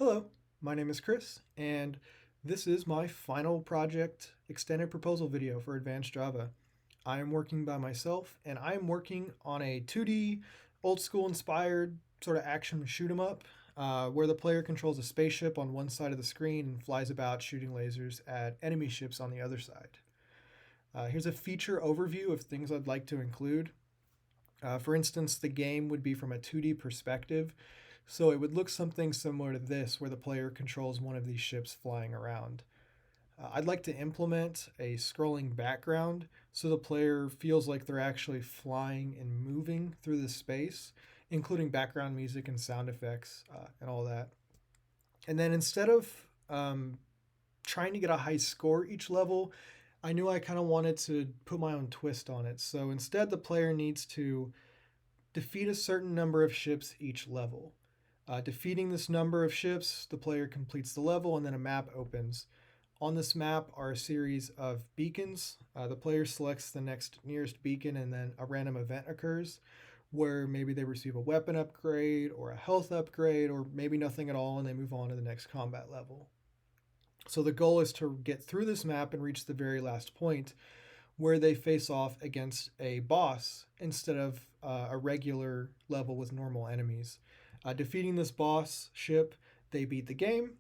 Hello, my name is Chris, and this is my final project extended proposal video for Advanced Java. I am working by myself, and I am working on a 2D, old school inspired sort of action shoot 'em up, where the player controls a spaceship on one side of the screen and flies about shooting lasers at enemy ships on the other side. Here's a feature overview of things I'd like to include. For instance, the game would be from a 2D perspective, so it would look something similar to this, where the player controls one of these ships flying around. I'd like to implement a scrolling background so the player feels like they're actually flying and moving through the space, including background music and sound effects and all that. And then instead of trying to get a high score each level, I knew I kind of wanted to put my own twist on it. So instead, the player needs to defeat a certain number of ships each level. Defeating this number of ships, the player completes the level and then a map opens. On this map are a series of beacons. The player selects the next nearest beacon and then a random event occurs where maybe they receive a weapon upgrade or a health upgrade or maybe nothing at all and they move on to the next combat level. So the goal is to get through this map and reach the very last point where they face off against a boss instead of a regular level with normal enemies. Defeating this boss ship, they beat the game.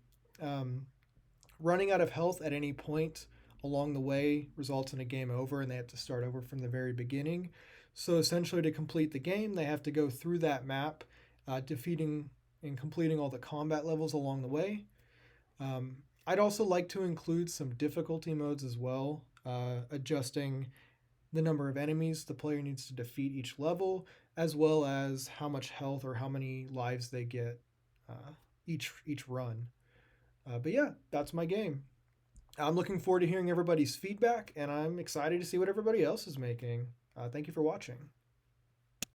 Running out of health at any point along the way results in a game over and they have to start over from the very beginning. So essentially, to complete the game, they have to go through that map, defeating and completing all the combat levels along the way. I'd also like to include some difficulty modes as well, adjusting the number of enemies the player needs to defeat each level, as well as how much health or how many lives they get each run. But yeah, that's my game. I'm looking forward to hearing everybody's feedback, and I'm excited to see what everybody else is making. Thank you for watching.